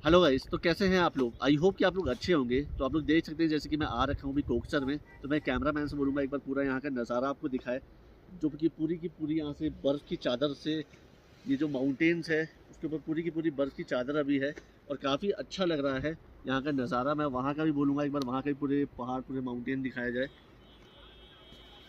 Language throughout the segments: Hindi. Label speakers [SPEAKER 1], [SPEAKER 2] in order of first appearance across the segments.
[SPEAKER 1] हेलो गाइस, तो कैसे हैं आप लोग? आई होप कि आप लोग अच्छे होंगे। तो आप लोग देख सकते हैं जैसे कि मैं आ रखा हूँ अभी कोकसर में। तो मैं कैमरामैन से बोलूँगा एक बार पूरा यहाँ का नज़ारा आपको दिखाए, जो कि पूरी की पूरी यहाँ से बर्फ़ की चादर से, ये जो माउंटेन्स है उसके ऊपर पूरी की पूरी बर्फ़ की चादर अभी है। और काफ़ी अच्छा लग रहा है यहाँ का नज़ारा। मैं वहाँ का भी बोलूँगा एक बार, वहाँ के पूरे पहाड़, पूरे माउंटेन दिखाया जाए।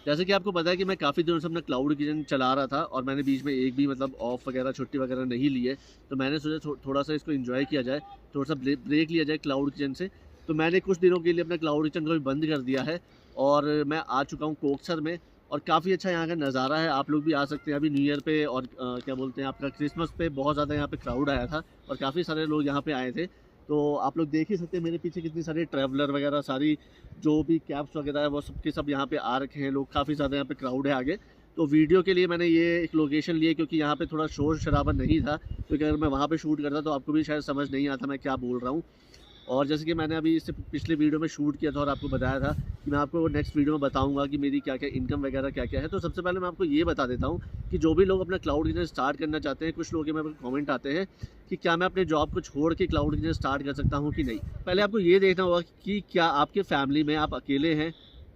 [SPEAKER 1] जैसे कि आपको पता है कि मैं काफ़ी दिनों से अपना क्लाउड किचन चला रहा था और मैंने बीच में एक भी मतलब ऑफ वगैरह, छुट्टी वगैरह नहीं ली है। तो मैंने सोचा थोड़ा सा इसको एंजॉय किया जाए, थोड़ा सा ब्रेक लिया जाए क्लाउड किचन से। तो मैंने कुछ दिनों के लिए अपना क्लाउड किचन को भी बंद कर दिया है और मैं आ चुका हूँ कोकसर में। और काफ़ी अच्छा यहाँ का नज़ारा है, आप लोग भी आ सकते हैं। अभी न्यू ईयर पे और क्या बोलते हैं, आपका क्रिसमस पे बहुत ज़्यादा यहाँ पे क्राउड आया था और काफ़ी सारे लोग यहाँ पे आए थे। तो आप लोग देख ही सकते हैं मेरे पीछे कितनी सारी ट्रैवलर वगैरह, सारी जो भी कैब्स वगैरह है वो सबके सब यहाँ पे आ रखे हैं लोग। काफ़ी ज़्यादा यहाँ पे क्राउड है आगे। तो वीडियो के लिए मैंने ये एक लोकेशन ली है क्योंकि यहाँ पे थोड़ा शोर शराबा नहीं था, क्योंकि अगर मैं वहाँ पे शूट करता तो आपको भी शायद समझ नहीं आता मैं क्या बोल रहा हूँ। और जैसे कि मैंने अभी इससे पिछले वीडियो में शूट किया था और आपको बताया था कि मैं आपको नेक्स्ट वीडियो में बताऊंगा कि मेरी क्या क्या इनकम वगैरह क्या क्या है। तो सबसे पहले मैं आपको ये बता देता हूँ कि जो भी लोग अपना क्लाउड किचन स्टार्ट करना चाहते हैं, कुछ लोग के मेरे को कमेंट आते हैं कि क्या मैं अपने जॉब को छोड़ के क्लाउड किचन स्टार्ट कर सकता हूँ कि नहीं। पहले आपको ये देखना होगा कि क्या आपके फैमिली में आप अकेले हैं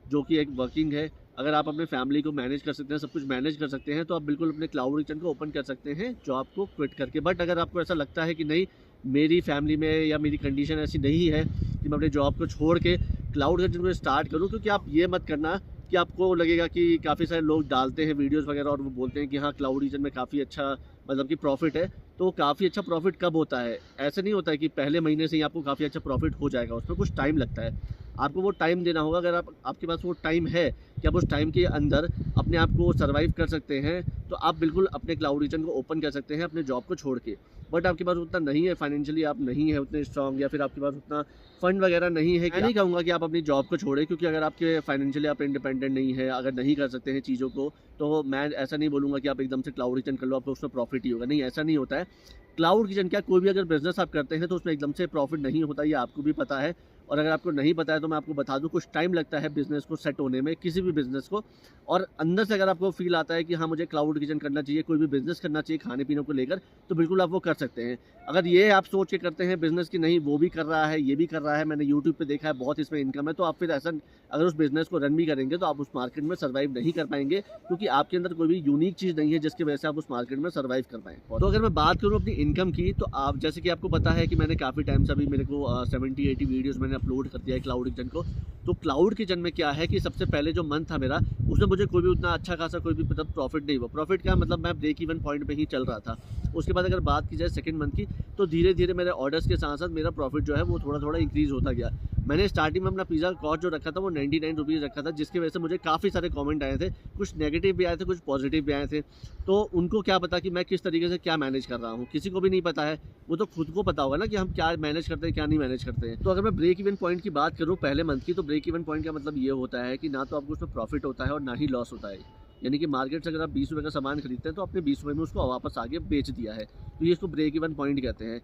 [SPEAKER 1] जो कि एक वर्किंग है। अगर आप अपने फैमिली को मैनेज कर सकते हैं, सब कुछ मैनेज कर सकते हैं, तो आप बिल्कुल अपने क्लाउड किचन को ओपन कर सकते हैं जॉब को क्विट करके। बट अगर आपको ऐसा लगता है कि नहीं, मेरी फैमिली में या मेरी कंडीशन ऐसी नहीं है कि मैं अपने जॉब को छोड़ के क्लाउड किचन को स्टार्ट करूं, क्योंकि आप ये मत करना कि आपको लगेगा कि काफ़ी सारे लोग डालते हैं वीडियोस वगैरह और वो बोलते हैं कि हाँ क्लाउड किचन में काफ़ी अच्छा मतलब कि प्रॉफिट है। तो काफ़ी अच्छा प्रॉफिट कब होता है? ऐसे नहीं होता है कि पहले महीने से ही आपको काफ़ी अच्छा प्रॉफिट हो जाएगा, उसमें कुछ टाइम लगता है। आपको वो टाइम देना होगा। अगर आपके पास वो टाइम है कि आप उस टाइम के अंदर अपने आप को सर्वाइव कर सकते हैं, तो आप बिल्कुल अपने क्लाउड किचन को ओपन कर सकते हैं अपने जॉब को छोड़ के। बट आपके पास उतना नहीं है, फाइनेंशियली आप नहीं है उतने स्ट्रांग, या फिर आपके पास उतना फंड वगैरह नहीं है। मैं नहीं कहूँगा कि आप अपनी जॉब को छोड़ें, क्योंकि अगर आपके फाइनेंशियली आप इंडिपेंडेंट नहीं है, अगर नहीं कर सकते हैं चीज़ों को, तो मैं ऐसा नहीं बोलूँगा कि आप एकदम से क्लाउड किचन कर लो, आपको उसमें प्रॉफिट ही होगा। नहीं, ऐसा नहीं होता है। क्लाउड किचन क्या, कोई भी अगर बिजनेस आप करते हैं तो उसमें एकदम से प्रॉफिट नहीं होता, ये आपको भी पता है। और अगर आपको नहीं पता है तो मैं आपको बता दूं, कुछ टाइम लगता है बिज़नेस को सेट होने में, किसी भी बिज़नेस को। और अंदर से अगर आपको फील आता है कि हाँ मुझे क्लाउड किचन करना चाहिए, कोई भी बिज़नेस करना चाहिए खाने पीने को लेकर, तो बिल्कुल आप वो कर सकते हैं। अगर ये आप सोच के करते हैं बिज़नेस की नहीं वो भी कर रहा है, ये भी कर रहा है, मैंने यूट्यूब पे देखा है बहुत इसमें इनकम है, तो आप फिर ऐसा अगर उस बिज़नेस को रन भी करेंगे तो आप उस मार्केट में सर्वाइव नहीं कर पाएंगे, क्योंकि आपके अंदर कोई भी यूनिक चीज़ नहीं है जिसकी वजह से आप उस मार्केट में सर्वाइव कर पाएँ। तो अगर मैं बात करूँ अपनी इनकम की, तो आप जैसे कि आपको पता है कि मैंने काफ़ी टाइम से, अभी मेरे को 70-80 वीडियोज़ मैंने अपलोड कर दिया है क्लाउड किचन को। तो क्लाउड किचन में क्या है कि सबसे पहले जो मंथ था मेरा, उसमें मुझे कोई भी उतना अच्छा खासा कोई भी मतलब प्रॉफिट नहीं हुआ। प्रॉफिट क्या मतलब, मैं ब्रेक इवन पॉइंट पे ही चल रहा था। उसके बाद अगर बात की जाए सेकंड मंथ की, तो धीरे धीरे मेरे ऑर्डर्स के साथ साथ मेरा प्रॉफिट जो है वो थोड़ा थोड़ा इंक्रीज़ होता गया। मैंने स्टार्टिंग में अपना पिज़्ज़ा कॉस्ट जो रखा था वो 99 रुपीज़ रखा था, जिसकी वजह से मुझे काफ़ी सारे कमेंट आए थे। कुछ नेगेटिव भी आए थे, कुछ पॉजिटिव भी आए थे। तो उनको क्या पता कि मैं किस तरीके से क्या मैनेज कर रहा हूँ, किसी को भी नहीं पता है। वो तो खुद को पता होगा ना कि हम क्या मैनेज करते हैं, क्या नहीं मैनेज करते हैं। तो अगर मैं ब्रेक इवन पॉइंट की बात करूँ पहले मंथ की, तो ब्रेक इवन पॉइंट का मतलब ये होता है कि ना तो आपको उसमें प्रॉफिट होता है और ना ही लॉस होता है। यानी कि मार्केट से अगर आप 20 रुपये का सामान खरीदते हैं तो आपने 20 रुपये में उसको वापस आगे बेच दिया है, तो ये इसको ब्रेक इवन पॉइंट कहते हैं।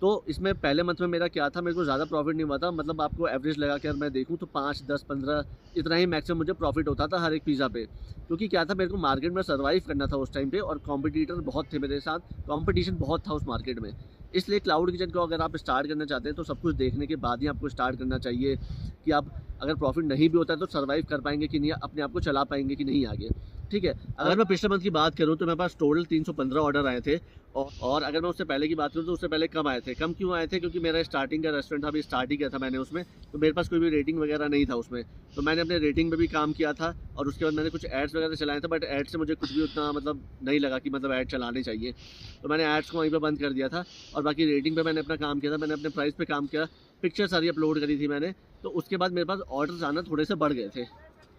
[SPEAKER 1] तो इसमें पहले मंथ में मेरा क्या था, मेरे को ज़्यादा प्रॉफिट नहीं हुआ था। मतलब आपको एवरेज लगा के अगर मैं देखूँ तो 5, 10, 15 इतना ही मैक्सिमम मुझे प्रॉफिट होता था हर एक पिज़्ज़ा पे। क्योंकि क्या था, मेरे को मार्केट में सर्वाइव करना था उस टाइम पे, और कॉम्पिटिटर बहुत थे मेरे साथ, कॉम्पिटिशन बहुत था उस मार्केट में। इसलिए क्लाउड किचन को अगर आप स्टार्ट करना चाहते हैं तो सब कुछ देखने के बाद ही आपको स्टार्ट करना चाहिए कि आप अगर प्रॉफिट नहीं भी होता है तो सर्वाइव कर पाएंगे कि नहीं, अपने आप को चला पाएंगे कि नहीं आगे। ठीक है, अगर मैं पिछले मंथ की बात करूं तो मेरे पास टोटल 315 ऑर्डर आए थे। और अगर मैं उससे पहले की बात करूं तो उससे पहले कम आए थे। कम क्यों आए थे? क्योंकि मेरा स्टार्टिंग का रेस्टोरेंट था, अभी स्टार्ट ही किया था मैंने उसमें, तो मेरे पास कोई भी रेटिंग वगैरह नहीं था उसमें। तो मैंने अपने रेटिंग पे भी काम किया था और उसके बाद मैंने कुछ एड्स वगैरह चलाए थे, बट एड से मुझे कुछ भी उतना मतलब नहीं लगा कि मतलब ऐड चलाने चाहिए, तो मैंने एड्स को वहीं पर बंद कर दिया था। और बाकी रेटिंग पे मैंने अपना काम किया था, मैंने अपने प्राइस पे काम किया, पिक्चर सारी अपलोड करी थी मैंने। तो उसके बाद मेरे पास ऑर्डर्स आना थोड़े से बढ़ गए थे।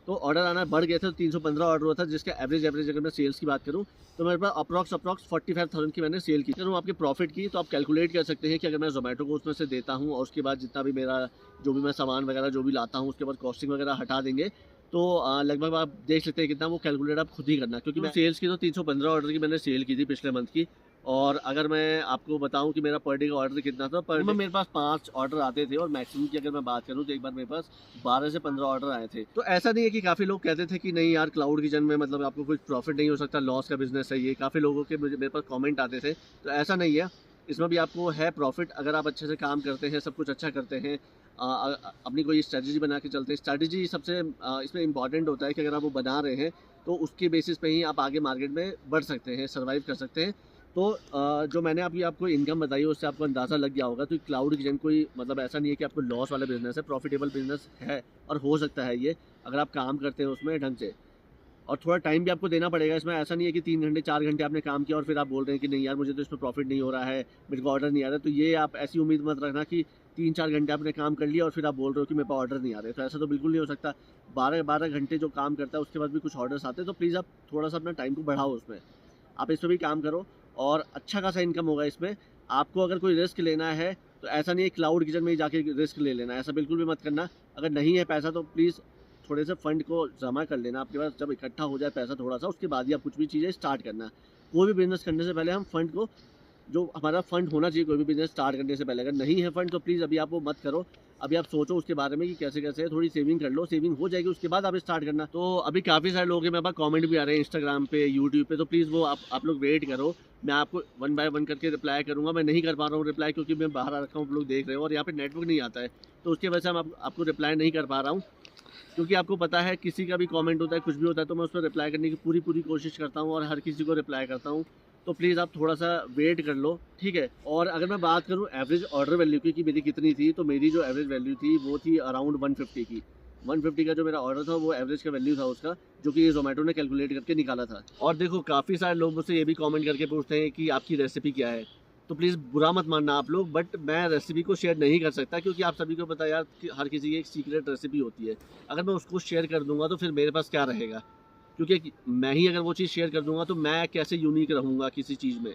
[SPEAKER 1] तो ऑर्डर आना बढ़ गए थे, तो 315 ऑर्डर हुआ था, जिसका एवरेज अगर मैं सेल्स की बात करूँ तो मेरे पास अप्रॉक्स 45,000 की मैंने सेल की। करूँ आपके प्रॉफिट की, तो आप कैलकुलेट कर सकते हैं कि अगर मैं जोमेटो को उसमें से देता हूँ और उसके बाद जितना भी मेरा जो भी मैं सामान वगैरह जो भी लाता हूँ उसके बाद कॉस्टिंग वगैरह हटा देंगे, तो लगभग आप देख सकते हैं कितना, वो कैलकुलेट आप खुद ही करना। क्योंकि मैं सेल्स की तो 315 ऑर्डर की मैंने सेल की थी पिछले मंथ की। और अगर मैं आपको बताऊं कि मेरा पर डे का ऑर्डर कितना था, पर डे मेरे पास 5 ऑर्डर आते थे, और मैक्सिमम की अगर मैं बात करूं तो एक बार मेरे पास 12 से 15 ऑर्डर आए थे। तो ऐसा नहीं है कि काफ़ी लोग कहते थे कि नहीं यार क्लाउड किचन में मतलब आपको कुछ प्रॉफिट नहीं हो सकता, लॉस का बिजनेस है ये, काफ़ी लोगों के मेरे पास कमेंट आते थे। तो ऐसा नहीं है, इसमें भी आपको है प्रॉफिट अगर आप अच्छे से काम करते हैं, सब कुछ अच्छा करते हैं, अपनी कोई स्ट्रैटेजी बना के चलते हैं। स्ट्रैटेजी सबसे इसमें इम्पॉर्टेंट होता है कि अगर आप वो बना रहे हैं तो उसके बेसिस पे ही आप आगे मार्केट में बढ़ सकते हैं, सर्वाइव कर सकते हैं। तो जो मैंने अभी आपको इनकम बताई है उससे आपको अंदाज़ा लग गया होगा। तो क्लाउड किचन कोई मतलब ऐसा नहीं है कि आपको लॉस वाला बिज़नेस है, प्रॉफिटेबल बिज़नेस है और हो सकता है ये, अगर आप काम करते हैं उसमें ढंग से। और थोड़ा टाइम भी आपको देना पड़ेगा इसमें। ऐसा नहीं है कि 3 घंटे 4 घंटे आपने काम किया और फिर आप बोल रहे हैं कि नहीं यार मुझे तो इसमें प्रॉफिट नहीं हो रहा है, मेरे को ऑर्डर नहीं आ रहा है। तो ये आप ऐसी उम्मीद मत रखना कि 3-4 घंटे आपने काम कर लिया और फिर आप बोल रहे हो कि मेरे पास ऑर्डर नहीं आ रहे। तो ऐसा तो बिल्कुल नहीं हो सकता। 12-12 घंटे जो काम करता है उसके बाद भी कुछ ऑर्डर्स आते हैं, तो प्लीज़ आप थोड़ा-सा अपना टाइम को बढ़ाओ उसमें। आप इस पे भी काम करो और अच्छा खासा इनकम होगा इसमें। आपको अगर कोई रिस्क लेना है तो ऐसा नहीं है क्लाउड किचन में ही जाके रिस्क ले लेना है, ऐसा बिल्कुल भी मत करना। अगर नहीं है पैसा तो प्लीज़ थोड़े से फंड को जमा कर लेना आपके पास। जब इकट्ठा हो जाए पैसा थोड़ा सा, उसके बाद ही आप कुछ भी चीज़ें स्टार्ट करना। कोई भी बिज़नेस करने से पहले हम फंड को, जो हमारा फंड होना चाहिए कोई भी बिज़नेस स्टार्ट करने से पहले, अगर नहीं है फंड तो प्लीज़ अभी आप वो मत करो। अभी आप सोचो उसके बारे में कि कैसे-कैसे थोड़ी सेविंग कर लो, सेविंग हो जाएगी उसके बाद आप स्टार्ट करना। तो अभी काफ़ी सारे लोगों के मेरे पास कमेंट भी आ रहे हैं इंस्टाग्राम पे, यूट्यूब पे, तो प्लीज़ वो आप लोग वेट करो। मैं आपको वन बाय वन करके रिप्लाई करूँगा। मैं नहीं कर पा रहा हूँ रिप्लाई क्योंकि मैं बाहर आ रखा हूँ, आप लोग देख रहे हो, और यहाँ पे नेटवर्क नहीं आता है, तो उसकी वजह से मैं आपको रिप्लाई नहीं कर पा रहा हूँ। क्योंकि आपको पता है किसी का भी कमेंट होता है, कुछ भी होता है, तो मैं उस पर रिप्लाई करने की पूरी कोशिश करता हूँ और हर किसी को रिप्लाई करता हूँ। तो प्लीज़ आप थोड़ा-सा वेट कर लो, ठीक है? और अगर मैं बात करूँ एवरेज ऑर्डर वैल्यू की कि मेरी कितनी थी, तो मेरी जो एवरेज वैल्यू थी वो थी अराउंड 150 की। 150 का जो मेरा ऑर्डर था वो एवरेज का वैल्यू था उसका, जो कि ज़ोमैटो ने कैलकुलेट करके निकाला था। और देखो काफ़ी सारे लोग मुझसे ये भी कमेंट करके पूछते हैं कि आपकी रेसिपी क्या है? तो प्लीज़ बुरा मत मानना आप लोग, बट मैं रेसिपी को शेयर नहीं कर सकता क्योंकि आप सभी को पता है यार कि हर किसी की एक सीक्रेट रेसिपी होती है। अगर मैं उसको शेयर कर दूँगा तो फिर मेरे पास क्या रहेगा? क्योंकि मैं ही अगर वो चीज़ शेयर कर दूँगा तो मैं कैसे यूनिक रहूँगा किसी चीज़ में?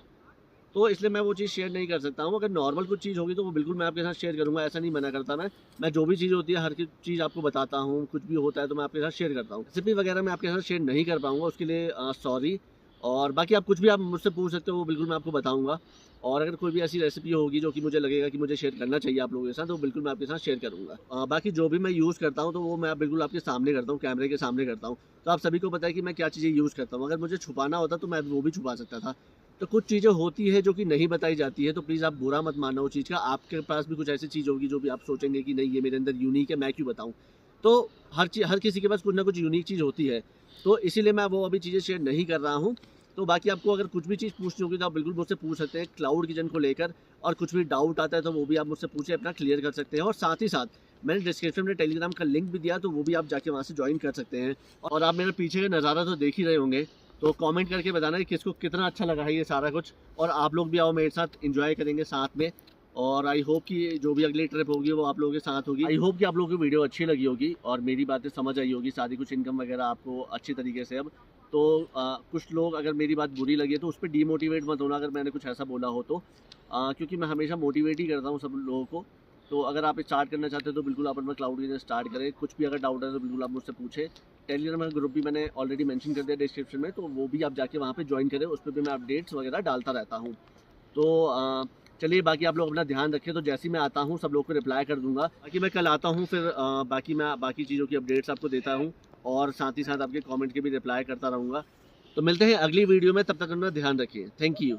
[SPEAKER 1] तो इसलिए मैं वो चीज़ शेयर नहीं कर सकता हूँ। अगर नॉर्मल कुछ चीज़ होगी तो वो बिल्कुल मैं आपके साथ शेयर करूँगा, ऐसा नहीं मना करता मैं। मैं जो भी चीज़ होती है हर की चीज़ आपको बताता हूँ, कुछ भी होता है तो मैं आपके साथ शेयर करता हूँ। रेसिपी वगैरह मैं आपके साथ शेयर नहीं कर पाऊँगा, उसके लिए सॉरी। और बाकी आप कुछ भी आप मुझसे पूछ सकते हो, वो बिल्कुल मैं आपको बताऊँगा। और अगर कोई भी ऐसी रेसिपी होगी जो कि मुझे लगेगा कि मुझे शेयर करना चाहिए आप लोगों के साथ, तो बिल्कुल मैं आपके साथ शेयर करूँगा। बाकी जो भी मैं यूज़ करता हूँ तो वो मैं बिल्कुल आपके सामने करता हूँ, कैमरे के सामने करता हूँ। तो आप सभी को पता है कि मैं क्या चीज़ें यूज़ करता हूँ। अगर मुझे छुपाना होता तो मैं वो भी छुपा सकता था। तो कुछ चीज़ें होती है जो कि नहीं बताई जाती है, तो प्लीज़ आप बुरा मत मानना उस चीज़ का। आपके पास भी कुछ ऐसी चीज़ होगी जो भी आप सोचेंगे कि नहीं ये मेरे अंदर यूनिक है, मैं क्यों बताऊँ? तो हर किसी के पास कुछ ना कुछ यूनिक चीज़ होती है, तो इसीलिए मैं वो अभी चीज़ें शेयर नहीं कर रहा हूँ। तो बाकी आपको अगर कुछ भी चीज़ पूछनी होगी तो आप बिल्कुल मुझसे पूछ सकते हैं क्लाउड किचन को लेकर, और कुछ भी डाउट आता है तो वो भी आप मुझसे पूछे, अपना क्लियर कर सकते हैं। और साथ ही साथ मैंने डिस्क्रिप्शन में टेलीग्राम का लिंक भी दिया, तो वो भी आप जाके वहाँ से ज्वाइन कर सकते हैं। और आप मेरे पीछे का नज़ारा तो देख ही रहे होंगे, तो कमेंट करके बताना कि किसको कितना अच्छा लगा है ये सारा कुछ। और आप लोग भी आओ मेरे साथ, एंजॉय करेंगे साथ में। और आई होप कि जो भी अगली ट्रिप होगी वो आप लोगों के साथ होगी। आई होप कि आप लोगों को वीडियो अच्छी लगी होगी और मेरी बातें समझ आई होगी, सारी कुछ इनकम वगैरह आपको अच्छी तरीके से अब। तो कुछ लोग अगर मेरी बात बुरी लगी है तो उस पर डीमोटिवेट मत होना अगर मैंने कुछ ऐसा बोला हो तो, क्योंकि मैं हमेशा मोटिवेट ही करता हूँ सब लोगों को। तो अगर आप स्टार्ट करना चाहते हो तो बिल्कुल आप अपना क्लाउड किचन स्टार्ट करें। कुछ भी अगर डाउट है तो बिल्कुल आप मुझसे पूछें। टेलीग्राम का ग्रुप भी मैंने ऑलरेडी मेंशन कर दिया डिस्क्रिप्शन में, तो वो भी आप जाके वहाँ पे ज्वाइन करें। उस पर भी मैं अपडेट्स वगैरह डालता रहता हूँ। तो चलिए बाकी आप लोग अपना ध्यान रखें। तो जैसे ही मैं आता हूँ सब लोग को रिप्लाई कर दूँगा। बाकी मैं कल आता हूँ, फिर बाकी मैं बाकी चीज़ों की अपडेट्स आपको देता हूँ और साथ ही साथ आपके कमेंट के भी रिप्लाई करता रहूँगा। तो मिलते हैं अगली वीडियो में, तब तक अपना ध्यान रखिए। Thank you.